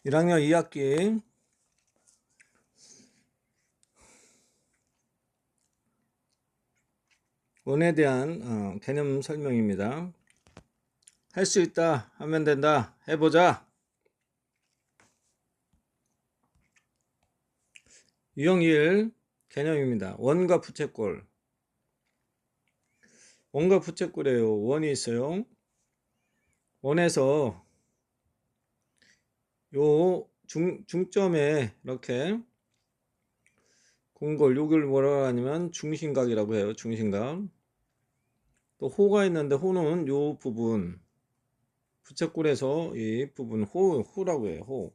1학년 2학기 원에 대한 개념 설명입니다. 할 수 있다, 하면 된다, 해보자. 유형 1 개념입니다. 원과 부채꼴. 원과 부채꼴이에요. 원이 있어요. 원에서 요 중점에 이렇게 공골, 요걸 뭐라고 하냐면 중심각이라고 해요. 중심각. 또 호가 있는데 호는 요 부분, 부채꼴에서 이 부분 호라고 해요. 호.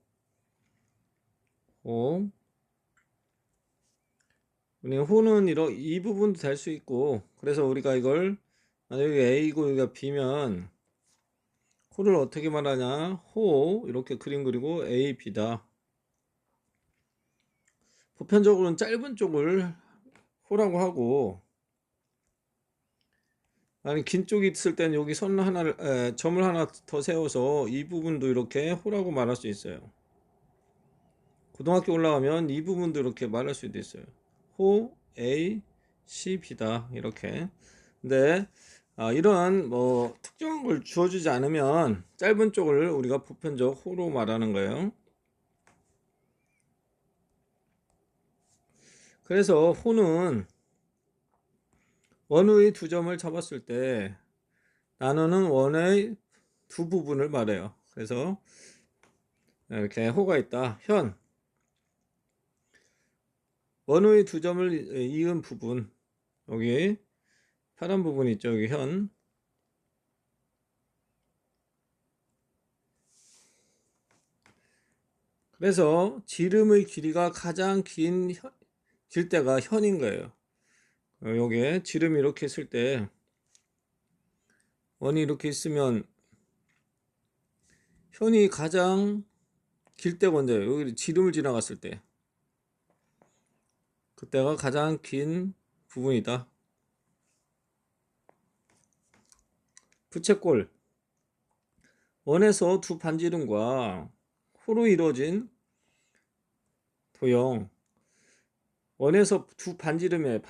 호는 이 부분도 될 수 있고, 그래서 우리가 이걸 만약에 A고 여기가 B면 호를 어떻게 말하냐, 호 이렇게 그림 그리고 A, B다. 보편적으로는 짧은 쪽을 호라고 하고, 아니 긴 쪽이 있을 때는 여기 점을 하나 더 세워서 이 부분도 이렇게 호라고 말할 수 있어요. 고등학교 올라가면 이 부분도 이렇게 말할 수도 있어요. 호 A, C, B다 이렇게. 근데 이런 특정한 걸 주어주지 않으면 짧은 쪽을 우리가 보편적 호로 말하는 거예요. 그래서 호는 원의 두 점을 잡았을 때 나누는 원의 두 부분을 말해요. 그래서 이렇게 호가 있다. 현 원의 두 점을 이은 부분, 여기 파란 부분 있죠. 여기 현. 그래서 지름의 길이가 가장 길 때가 현인 거예요. 여기에 지름이 이렇게 있을 때, 원이 이렇게 있으면 현이 가장 길 때가 언제예요? 여기 지름을 지나갔을 때, 그때가 가장 긴 부분이다. 부채꼴. 원에서 두 반지름과 호로 이루어진 도형. 원에서 두 반지름이에요.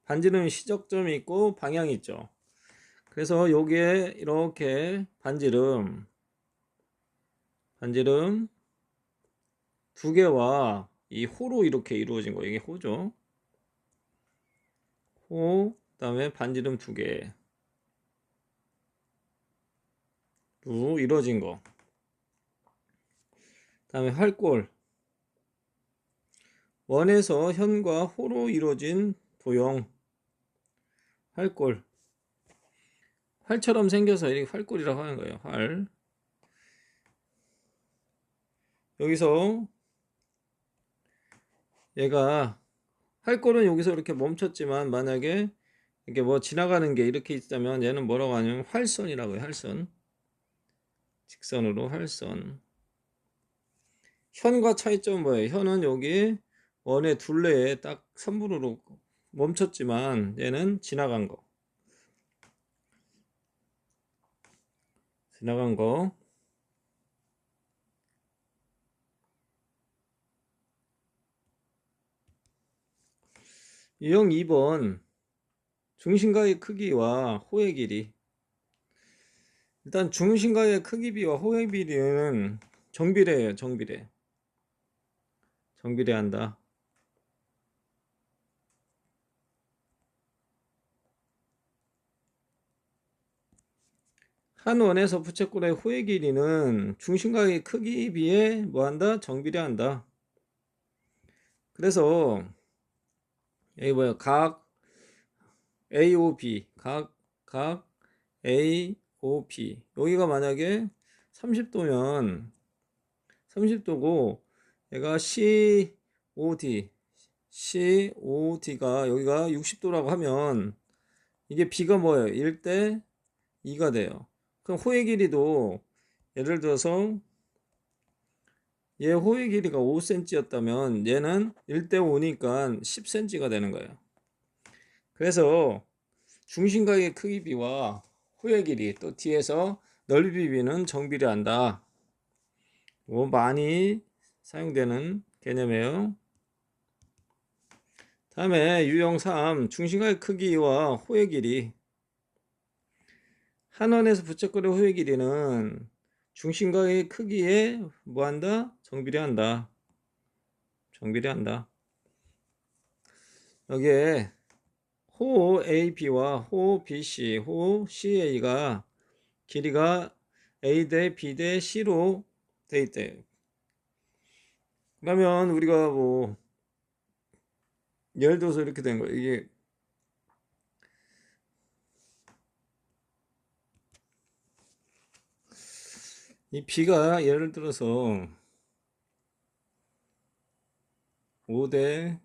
반지름은 시작점이 있고 방향이 있죠. 그래서 여기에 이렇게 반지름 두 개와 이 호로 이렇게 이루어진 거, 이게 호죠. 호, 그다음에 반지름 두 개로 이루어진 거. 그다음에 활골. 원에서 현과 호로 이루어진 도형. 활골. 활처럼 생겨서 이렇게 활골이라고 하는 거예요. 활. 여기서 얘가 활골은 여기서 이렇게 멈췄지만 만약에 이렇게 지나가는 게 이렇게 있다면 얘는 뭐라고 하냐면 활선이라고 해요. 활선. 직선으로 활선. 현과 차이점은 뭐예요? 현은 여기 원의 둘레에 딱 선분으로 멈췄지만 얘는 지나간 거. 유형 2번 중심각의 크기와 호의 길이. 일단 중심각의 크기 비와 호의 비는 정비례예요. 정비례한다. 한 원에서 부채꼴의 호의 길이는 중심각의 크기에 비해 뭐한다? 정비례한다. 그래서 여기 뭐야? 각 AOB, 각 AOB. 여기가 만약에 30도면 30도고 얘가 COD가 여기가 60도라고 하면 이게 B가 뭐예요? 1대 2가 돼요. 그럼 호의 길이도 예를 들어서 얘 호의 길이가 5cm였다면 얘는 1대 5니까 10cm가 되는 거예요. 그래서 중심각의 크기 비와 호의 길이, 또 뒤에서 넓이 비는 정비례한다. 많이 사용되는 개념이에요. 다음에 유형 3, 중심각의 크기와 호의 길이. 한 원에서 부채꼴의 호의 길이는 중심각의 크기에 뭐한다? 정비례한다. 정비례한다. 여기에 호 AB와 호 BC, 호 CA가 길이가 A 대 B 대 C로 돼 있대요. 그러면 우리가 뭐 예를 들어서 이렇게 된 거예요. 이게 이 B가 예를 들어서 5대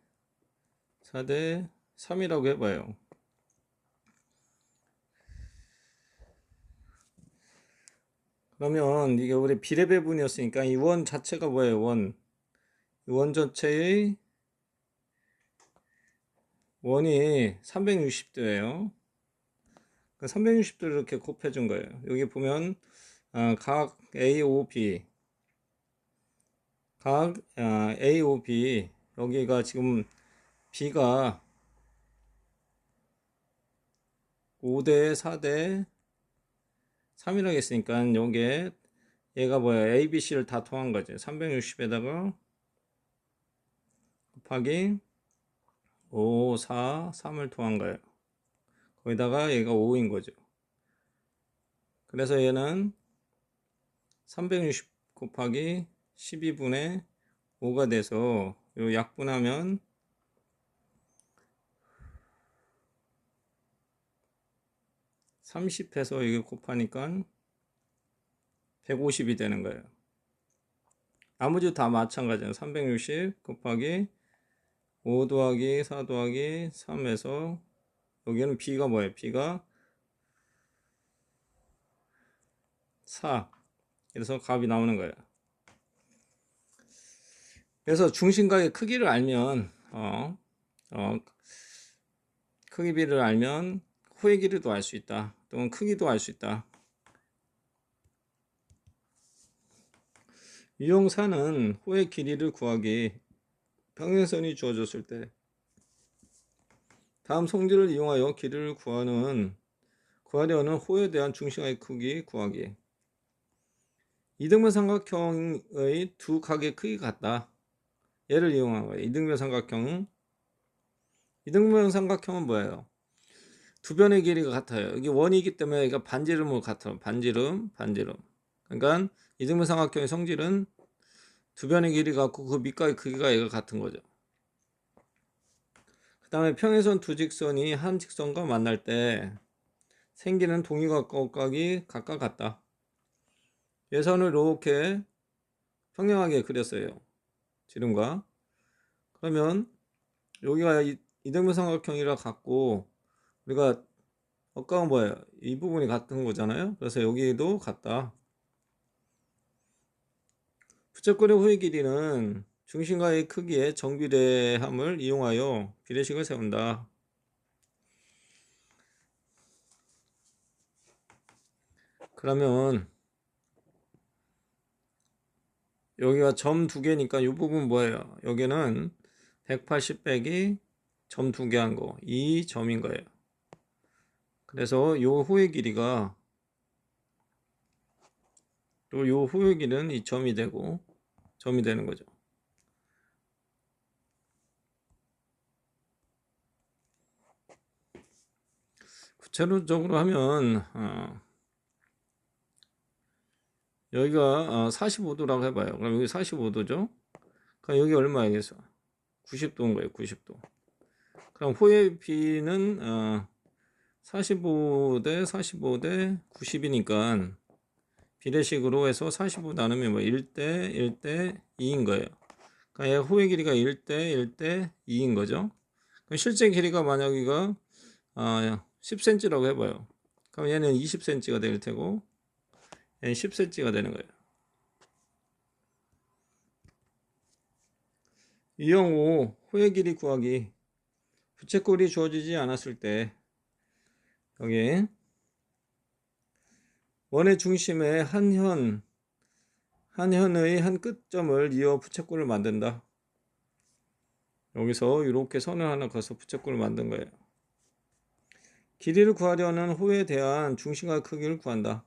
4대 3이라고 해봐요. 그러면 이게 우리 비례배분이었으니까 이 원 자체가 뭐예요? 원 전체의 원이 360도예요. 360도를 이렇게 곱해준 거예요. 여기 보면 각 AOB, 각 AOB 여기가 지금 B가 5대 4대 3이라고 했으니까 여기에 얘가 뭐야? ABC를 다 통한 거죠. 360에다가 곱하기 5, 4, 3을 통한 거예요. 거기다가 얘가 5인 거죠. 그래서 얘는 360 곱하기 12분의 5가 돼서 요 약분하면 30해서 이게 곱하니까 150이 되는 거예요. 나머지 다 마찬가지예요. 360 곱하기 5 더하기 4 더하기 3에서 여기는 B가 뭐예요? B가 4. 그래서 값이 나오는 거예요. 그래서 중심각의 크기를 알면 크기비를 알면 호의 길이도 알 수 있다. 또는 크기도 알 수 있다. 유형 4는 호의 길이를 구하기 평행선이 주어졌을 때 다음 성질을 이용하여 길이를 구하려는 호에 대한 중심각의 크기 구하기. 이등변 삼각형의 두 각의 크기가 같다. 얘를 이용한 거예요. 이등변 삼각형은 뭐예요? 두 변의 길이가 같아요. 이게 원이기 때문에 이거 반지름으로 같아요. 반지름. 그러니까 이등변 삼각형의 성질은 두 변의 길이가 같고 그 밑각의 크기가 얘가 같은 거죠. 그 다음에 평행선 두 직선이 한 직선과 만날 때 생기는 동위각각이 각각 같다. 예선을 이렇게 평행하게 그렸어요. 지름과. 그러면 여기가 이등변 삼각형이라 같고 우리가 아까는 뭐예요? 이 부분이 같은 거잖아요. 그래서 여기도 같다. 부채꼴의 호의 길이는 중심과의 크기의 정비례함을 이용하여 비례식을 세운다. 그러면 여기가 점 두 개니까 이 부분 뭐예요? 여기는 180 빼기 점 두 개 한 거, 이 점인 거예요. 그래서 이 호의 길이가 또 이 호의 길이는 이 점이 되고 점이 되는 거죠. 구체적으로 하면 여기가 45도라고 해봐요. 그럼 여기 45도죠? 그럼 여기 얼마이겠어? 90도인 거예요. 90도. 그럼 호의 B는 45대 45대 90이니까 비례식으로 해서 45 나누면 뭐 1대 1대 2인 거예요. 그러니까 호의 길이가 1대 1대 2인 거죠. 그럼 실제 길이가 만약이가 10cm라고 해봐요. 그럼 얘는 20cm가 될 테고 얘는 10cm가 되는 거예요. 유형 5 호의 길이 구하기. 부채꼴이 주어지지 않았을 때 여기 원의 중심에 한 현 한 현의 한 끝점을 이어 부채꼴을 만든다. 여기서 이렇게 선을 하나 그어서 부채꼴을 만든 거예요. 길이를 구하려는 호에 대한 중심과 크기를 구한다.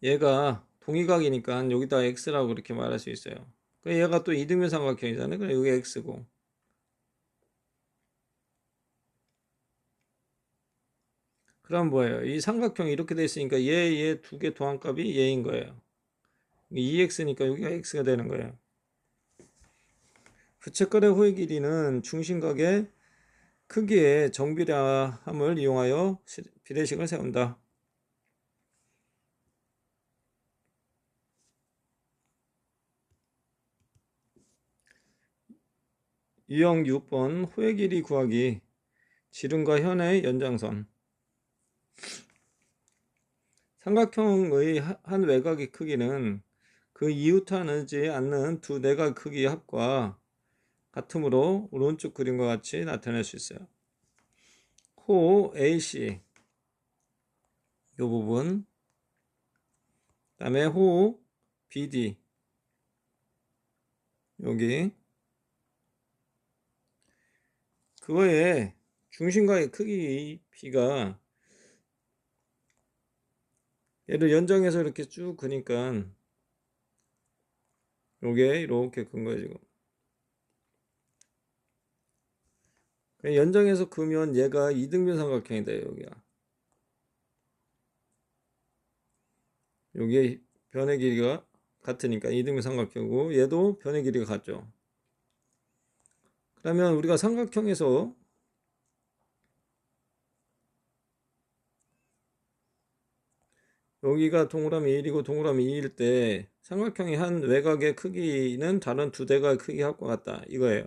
얘가 동의각이니까 여기다 x라고 이렇게 말할 수 있어요. 얘가 또 이등변 삼각형이잖아요. 그래 여기 x고. 그럼 뭐예요? 이 삼각형이 이렇게 돼 있으니까 얘 두 개 도함값이 얘인 거예요. 2x니까 여기가 x가 되는 거예요. 부채꼴의 호의 길이는 중심각의 크기의 정비례함을 이용하여 비례식을 세운다. 유형 6번 호의 길이 구하기. 지름과 현의 연장선. 삼각형의 한 외곽의 크기는 그 이웃하지 않는 두 내각 크기의 합과 같으므로 오른쪽 그림과 같이 나타낼 수 있어요. 호 AC 이 부분, 그 다음에 호 BD 여기, 그거의 중심과의 크기 B가 얘를 연장해서 이렇게 쭉 그니까 요게 이렇게 큰 거예요 지금. 연장해서 그으면 얘가 이등변 삼각형이 돼요. 여기가 요게 변의 길이가 같으니까 이등변 삼각형이고 얘도 변의 길이가 같죠. 그러면 우리가 삼각형에서 여기가 동그라미 1이고 동그라미 2일 때 삼각형의 한 외곽의 크기는 다른 두 대각의 크기 합과 같다 이거예요.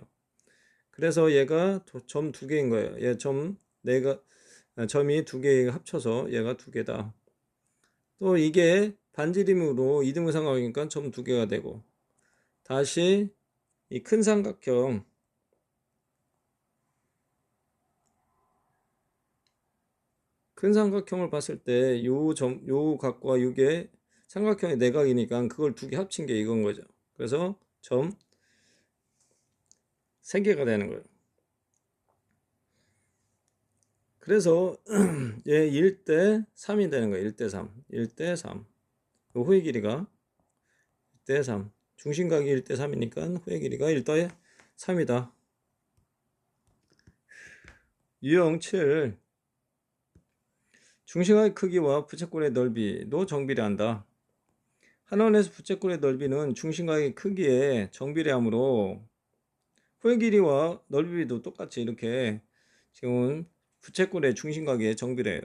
그래서 얘가 점 두 개인 거예요. 얘 점 네가 점이 두 개 합쳐서 얘가 두 개다. 또 이게 반지름으로 이등분 삼각형이니까 점 두 개가 되고, 다시 이 큰 삼각형 을 봤을 때 요 각과 요게 삼각형의 내각이니까 그걸 두 개 합친 게 이건 거죠. 그래서 점 세 개가 되는 거예요. 그래서 얘 1대 3이 되는 거예요. 1대 3. 1대 3. 호의 길이가 1대 3. 중심각이 1대 3이니까 호의 길이가 1대 3이다. 유형 7. 중심각의 크기와 부채꼴의 넓이도 정비례한다. 한 원에서 부채꼴의 넓이는 중심각의 크기에 정비례하므로 호의 길이와 넓이도 똑같이 이렇게 지금 부채꼴의 중심각에 정비례해요.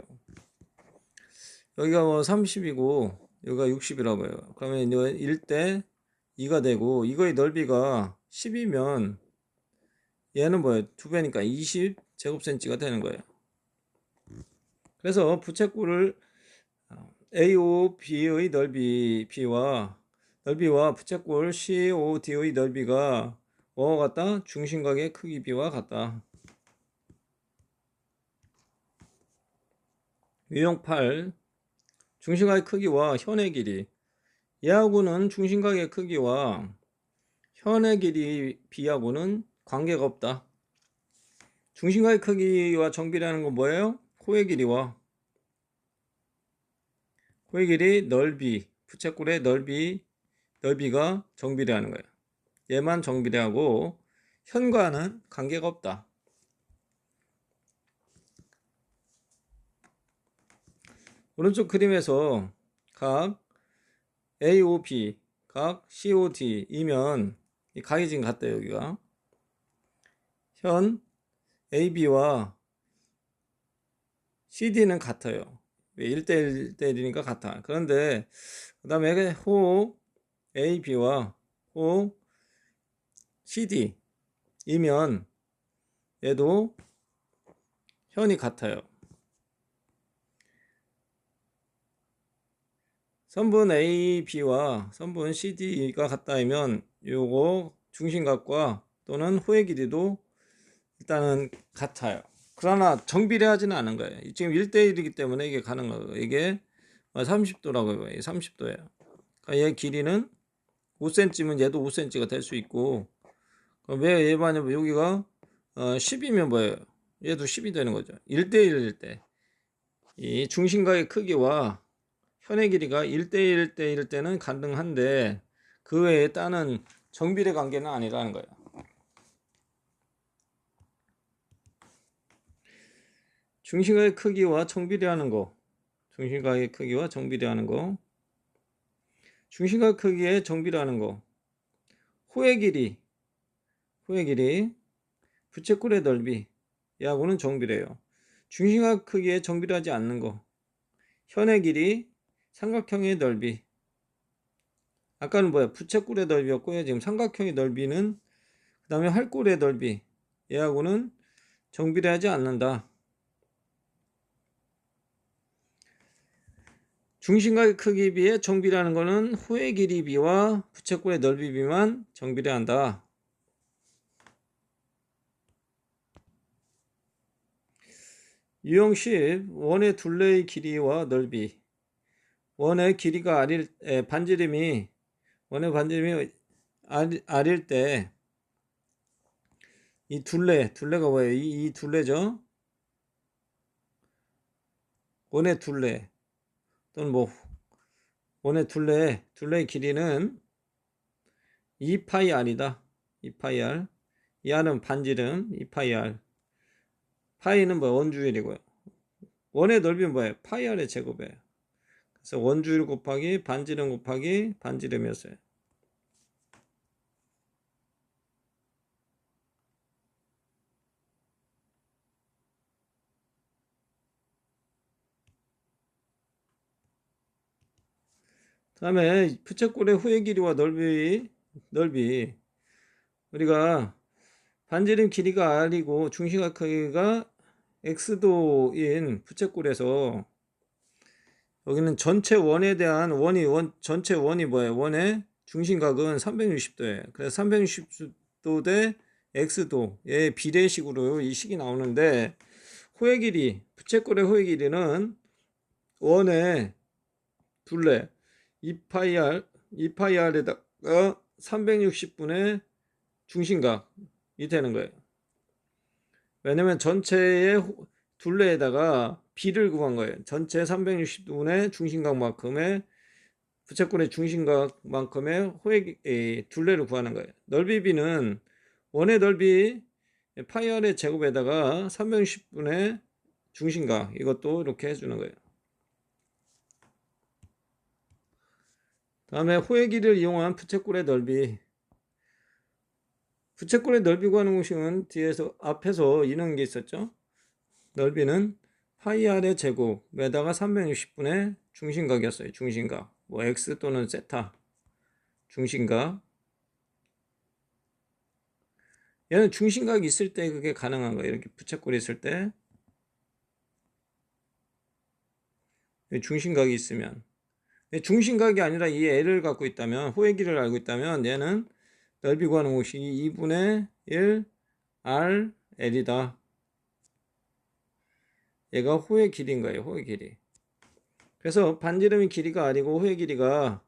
여기가 뭐 30이고 여기가 60이라고 해요. 그러면 이제 1대 2가 되고 이거의 넓이가 10이면 얘는 뭐예요? 2배니까 20제곱cm가 되는 거예요. 그래서 부채꼴을 AOB의 넓이 B와 부채꼴 COD의 넓이가 뭐와 같다? 중심각의 크기 B와 같다. 유형 8. 중심각의 크기와 현의 길이. 얘하고는 중심각의 크기와 현의 길이 B하고는 관계가 없다. 중심각의 크기와 정비례하는 건 뭐예요? 호의 길이 넓이, 부채꼴의 넓이가 정비례하는 거예요. 얘만 정비례하고 현과는 관계가 없다. 오른쪽 그림에서 각 AOB, 각 COD이면 이 각이 지금 같다. 여기가 현 AB와 CD는 같아요. 1대1, 1대1이니까 같아. 그런데 그 다음에 호 AB와 호 CD이면 얘도 현이 같아요. 선분 AB와 선분 CD가 같다면 요거 중심각과 또는 호의 길이도 일단은 같아요. 그러나 정비례하지는 않은 거예요. 지금 1대1이기 때문에 이게 가능하고, 이게 30도라고요. 30도예요. 그러니까 얘 길이는 5cm면 얘도 5cm가 될 수 있고, 왜 얘 반이면 여기가 10이면 뭐예요? 얘도 10이 되는 거죠. 1대1일 때 이 중심각의 크기와 현의 길이가 1대1일 때는 가능한데 그 외에 다른 정비례 관계는 아니라는 거예요. 중심각의 크기와 정비례하는 거. 중심각의 크기와 정비례하는 거. 중심각 크기에 정비례하는 거. 호의 길이, 부채꼴의 넓이, 얘하고는 정비례요. 중심각 크기에 정비례하지 않는 거. 현의 길이, 삼각형의 넓이. 아까는 뭐야? 부채꼴의 넓이였고요. 지금 삼각형의 넓이는 그 다음에 활꼴의 넓이. 얘하고는 정비례하지 않는다. 중심각의 크기 비에 정비례하는 거는 호의 길이 비와 부채꼴의 넓이 비만 정비례한다. 유형 10. 원의 둘레의 길이와 넓이. 원의 길이가 반지름이 원의 반지름이 R일 때 이 둘레가 뭐예요? 이 둘레죠? 원의 둘레 또는 뭐 원의 둘레의 길이는 2파이 R이다. 2파이 R. 이 R은 반지름 2파이 R. 파이는 뭐야? 원주율이고요. 원의 넓이는 뭐예요? 파이 R의 제곱이에요. 그래서 원주율 곱하기 반지름 곱하기 반지름이었어요. 그 다음에 부채꼴의 후의 길이와 넓이 우리가 반지름 길이가 R이고 중심각 크기가 X도인 부채꼴에서 여기는 전체 원에 대한 전체 원이 뭐예요? 원의 중심각은 360도예요. 그래서 360도 대 X도의 비례식으로 이 식이 나오는데 호의 길이, 부채꼴의 호의 길이는 원의 둘레 2파이R에다가 360분의 중심각이 되는 거예요. 왜냐면 전체의 둘레에다가 비를 구한 거예요. 전체 360분의 중심각만큼의 부채꼴의 중심각만큼의 둘레를 구하는 거예요. 넓이 비는 원의 넓이 파이R의 제곱에다가 360분의 중심각 이것도 이렇게 해주는 거예요. 다음에 호의 길이를 이용한 부채꼴의 넓이. 부채꼴의 넓이 구하는 공식은 앞에서 이런 게 있었죠. 넓이는 파이 R의 제곱에다가 360분의 중심각이었어요. 중심각. 뭐 X 또는 세타. 중심각. 얘는 중심각이 있을 때 그게 가능한 거예요. 이렇게 부채꼴이 있을 때. 중심각이 있으면. 중심각이 아니라 이 L을 갖고 있다면, 호의 길이를 알고 있다면 얘는 넓이 구하는 공식이 2분의 1 R L이다. 얘가 호의 길이인 거예요. 호의 길이. 그래서 반지름의 길이가 R이고 호의 길이가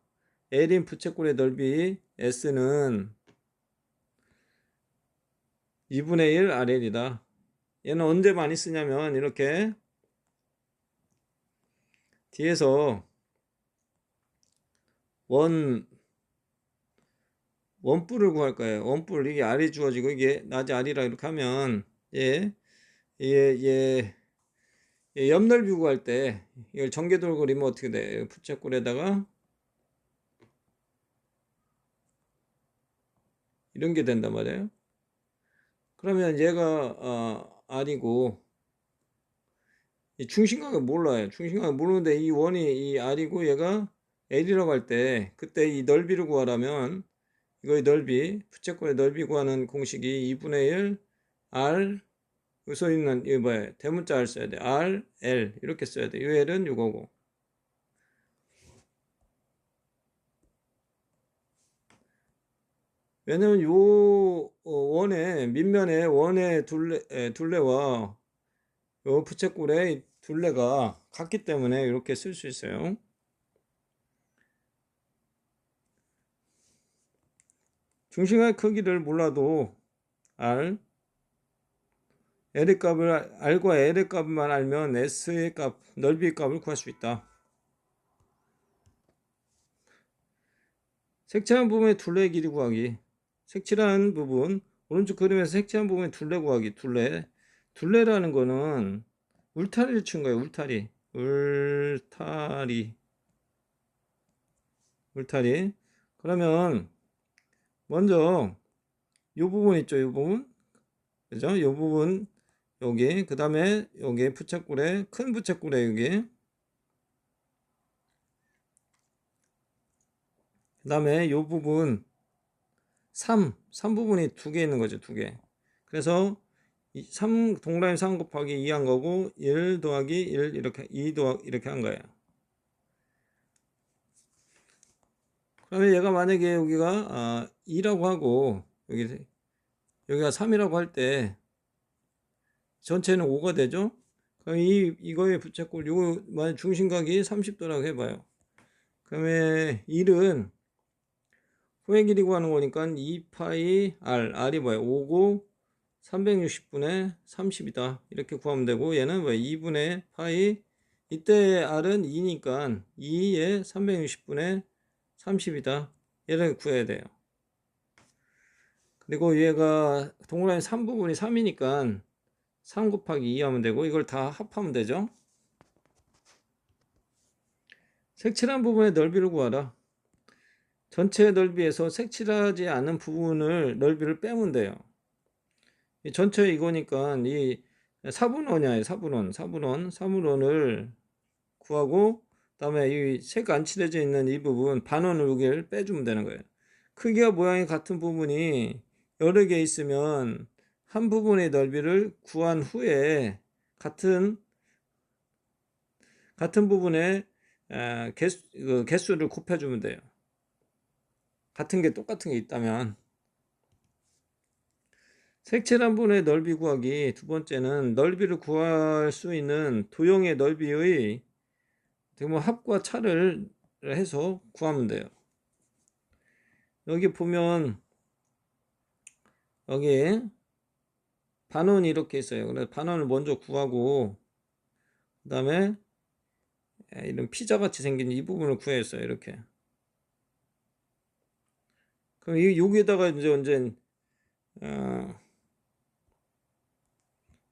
L인 부채꼴의 넓이 S는 2분의 1 RL이다. 얘는 언제 많이 쓰냐면 이렇게 뒤에서 원뿔을 구할 거예요. 원뿔 이게 R이 주어지고 이게 낮이 R이라 이렇게 하면 얘 옆넓이 구할 때 이걸 전개도를 그리면 어떻게 돼? 부채꼴에다가 이런 게 된단 말이에요. 그러면 얘가 R이고 이 중심각을 몰라요. 중심각을 모르는데 이 원이 이 R이고 얘가 L이라고 할 때 그때 이 넓이를 구하라면 이거의 넓이 부채꼴의 넓이 구하는 공식이 2분의 1 R 써 있는 이거 뭐야 대문자 R 써야 돼. R, L 이렇게 써야 돼. 이 L은 이거고. 왜냐면 요 원의 밑면에 원의 둘레와 요 부채꼴의 둘레가 같기 때문에 이렇게 쓸 수 있어요. 중심의 크기를 몰라도 L의 값을 R과 L의 값만 알면 S의 값, 넓이의 값을 구할 수 있다. 색칠한 부분의 둘레 길이 구하기. 색칠한 부분, 오른쪽 그림에서 색칠한 부분의 둘레 구하기. 둘레라는 거는 울타리를 친 거예요. 울타리. 그러면 먼저 요 부분 있죠. 요 부분. 그죠? 요 부분 여기, 그 다음에 여기 부채꼴에, 큰 부채꼴에 여기, 그 다음에 요 부분 3 부분이 두 개 있는 거죠. 두 개. 그래서 3 동그라미 3 곱하기 2 한 거고 1 더하기 1 이렇게 2 더하기 이렇게 한 거예요. 그러면 얘가 만약에 여기가 2라고 하고 여기가 3이라고 할 때 전체는 5가 되죠? 그럼 이거의 부채꼴 이거 만약 중심각이 30도라고 해봐요. 그러면 1은 호의 길이 구하는 거니까 2파이 R이 뭐야? 5고 360분의 30이다. 이렇게 구하면 되고 얘는 뭐 2분의 파이 이때 R은 2니까 2의 360분의 30이다. 얘를 구해야 돼요. 그리고 얘가 동그라미 3부분이 3이니까 3 곱하기 2 하면 되고 이걸 다 합하면 되죠. 색칠한 부분의 넓이를 구하라. 전체 넓이에서 색칠하지 않은 부분을 넓이를 빼면 돼요. 이 전체 이거니까 이 4분원이야. 4분원을 구하고 그다음에 이 색 안 칠해져 있는 이 부분 반원을 여기를 빼주면 되는 거예요. 크기와 모양이 같은 부분이 여러 개 있으면 한 부분의 넓이를 구한 후에 같은 부분의 개수를 곱해주면 돼요. 같은 게 똑같은 게 있다면. 색칠한 부분의 넓이 구하기. 두 번째는 넓이를 구할 수 있는 도형의 넓이의 합과 차를 해서 구하면 돼요. 여기 보면 여기 반원이 이렇게 있어요. 그래서 반원을 먼저 구하고 그 다음에 이런 피자 같이 생긴 이 부분을 구했어요. 이렇게. 그럼 여기에다가 이제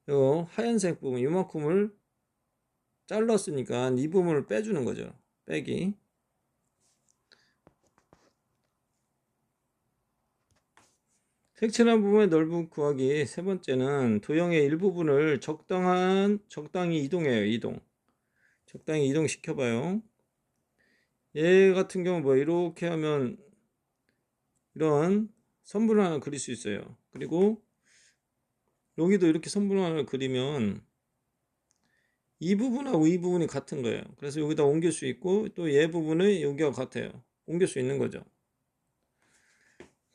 요 하얀색 부분 이만큼을 잘랐으니까 이 부분을 빼주는 거죠. 빼기. 색칠한 부분의 넓이 구하기. 세 번째는 도형의 일부분을 적당히 이동해요. 적당히 이동시켜봐요. 얘 같은 경우 뭐 이렇게 하면 이런 선분을 하나 그릴 수 있어요. 그리고 여기도 이렇게 선분을 하나 그리면 이 부분하고 이 부분이 같은 거예요. 그래서 여기다 옮길 수 있고 또 얘 부분은 여기와 같아요. 옮길 수 있는 거죠.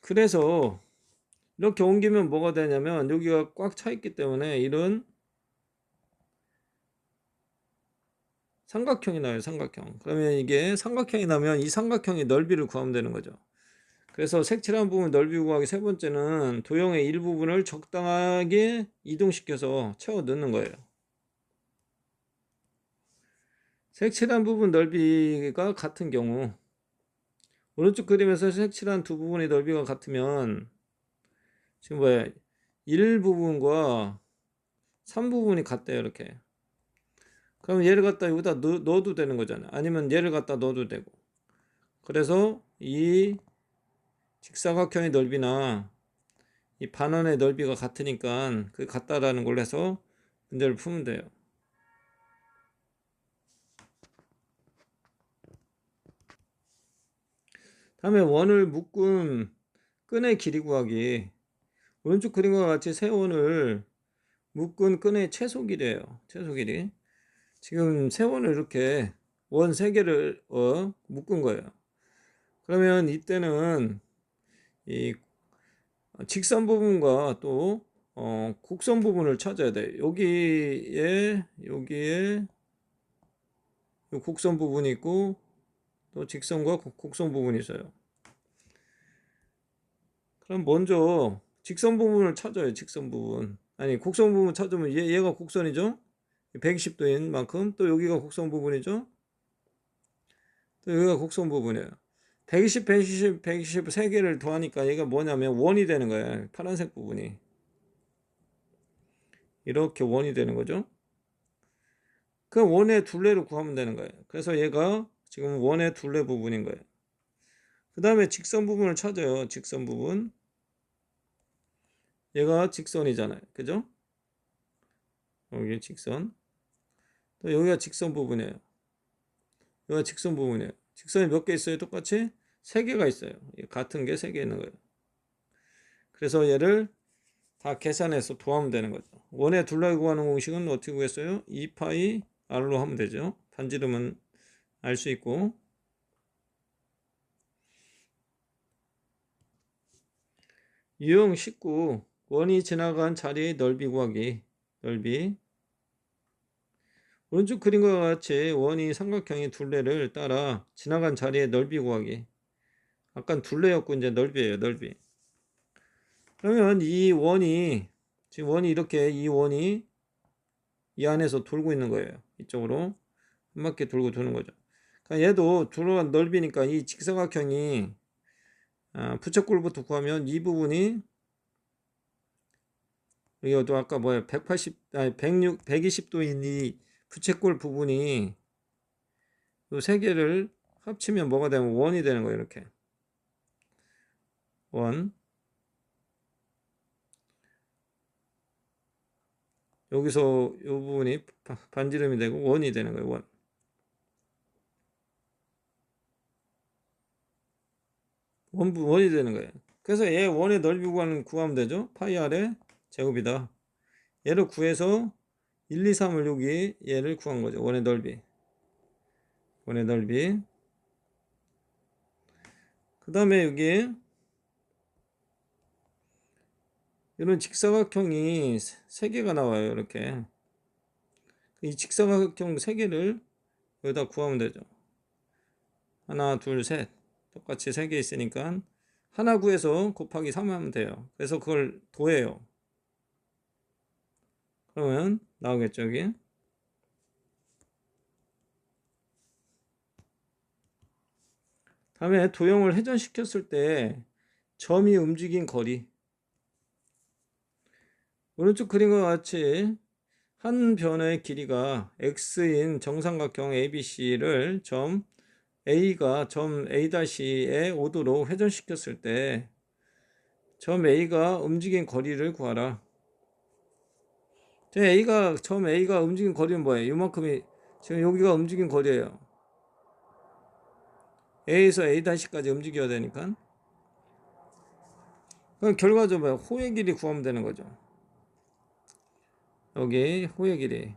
그래서 이렇게 옮기면 뭐가 되냐면 여기가 꽉 차 있기 때문에 이런 삼각형이 나와요. 삼각형. 그러면 이게 삼각형이 나면 이 삼각형의 넓이를 구하면 되는 거죠. 그래서 색칠한 부분 넓이 구하기 세 번째는 도형의 일부분을 적당하게 이동시켜서 채워 넣는 거예요. 색칠한 부분 넓이가 같은 경우 오른쪽 그림에서 색칠한 두 부분의 넓이가 같으면 지금 뭐야 1부분과 3부분이 같대요. 이렇게. 그럼 얘를 갖다 여기다 넣어도 되는 거잖아요. 아니면 얘를 갖다 넣어도 되고. 그래서 이 직사각형의 넓이나 이 반원의 넓이가 같으니까 그 같다라는 걸 해서 문제를 풀면 돼요. 다음에 원을 묶은 끈의 길이 구하기. 오른쪽 그림과 같이 세 원을 묶은 끈의 최소 길이에요. 최소 길이. 지금 세 원을 이렇게 원 세 개를 묶은 거예요. 그러면 이때는 이 직선 부분과 또 곡선 부분을 찾아야 돼. 여기에 요 곡선 부분이 있고 또 직선과 곡선 부분이 있어요. 그럼 먼저 직선 부분을 찾아요. 직선 부분. 아니, 곡선 부분 찾으면 얘가 곡선이죠. 120도인 만큼. 또 여기가 곡선 부분이죠. 또 여기가 곡선 부분이에요. 120, 120, 120 3개를 더하니까 얘가 뭐냐면 원이 되는 거예요. 파란색 부분이. 이렇게 원이 되는 거죠. 그 원의 둘레를 구하면 되는 거예요. 그래서 얘가 지금 원의 둘레 부분인 거예요. 그 다음에 직선 부분을 찾아요. 직선 부분. 얘가 직선이잖아요. 그죠? 여기 직선. 또 여기가 직선 부분이에요. 여기가 직선 부분이에요. 직선이 몇 개 있어요? 똑같이 3개가 있어요. 같은 게 3개 있는 거예요. 그래서 얘를 다 계산해서 도하면 되는 거죠. 원의 둘레 구하는 공식은 어떻게 구했어요? 2파이 r로 하면 되죠. 반지름은 알 수 있고. 유형 19. 원이 지나간 자리의 넓이 구하기. 넓이. 오른쪽 그림과 같이 원이 삼각형의 둘레를 따라 지나간 자리의 넓이 구하기. 아까 둘레였고 이제 넓이에요. 넓이. 그러면 이 원이 지금 원이 이렇게 이 원이 이 안에서 돌고 있는 거예요. 이쪽으로 한 바퀴 돌고 도는 거죠. 그러니까 얘도 둘러간 넓이니까 이 직사각형이 부채꼴부터 구하면 이 부분이 여기도 아까 뭐야 120도인 이 부채꼴 부분이 이 세 개를 합치면 뭐가 되면 원이 되는 거예요. 이렇게 원. 여기서 이 부분이 반지름이 되고 원이 되는 거예요. 원. 원이 되는 거예요. 그래서 얘 원의 넓이 구하면 되죠. 파이 r의 제곱이다. 얘를 구해서 1, 2, 3을 여기 얘를 구한 거죠. 원의 넓이. 원의 넓이. 그 다음에 여기 이런 직사각형이 3개가 나와요. 이렇게. 이 직사각형 3개를 여기다 구하면 되죠. 하나, 둘, 셋. 똑같이 3개 있으니까 하나 구해서 곱하기 3 하면 돼요. 그래서 그걸 도해요. 그러면 나오겠죠, 여기. 다음에 도형을 회전시켰을 때 점이 움직인 거리. 오른쪽 그림과 같이 한 변의 길이가 x인 정삼각형 ABC를 점 A가 점 A''의 5도로 회전시켰을 때 점 A가 움직인 거리를 구하라. 점 A가 움직인 거리는 뭐예요? 이만큼이 지금 여기가 움직인 거리예요. A에서 A''까지 움직여야 되니까. 그럼 결과적으로 호의 길이 구하면 되는 거죠. 여기 호의 길이.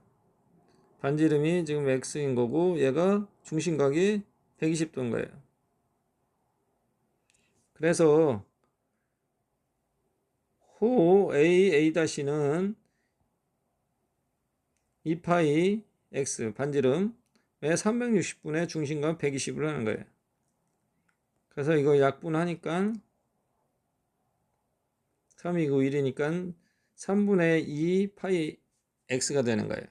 반지름이 지금 x인 거고 얘가 중심각이 120도인 거예요. 그래서 호 A''는 2파이 x 반지름에 360분의 중심각 120을 하는 거예요. 그래서 이거 약분하니까 3이고 1이니까 3분의 2 파이 x가 되는 거예요.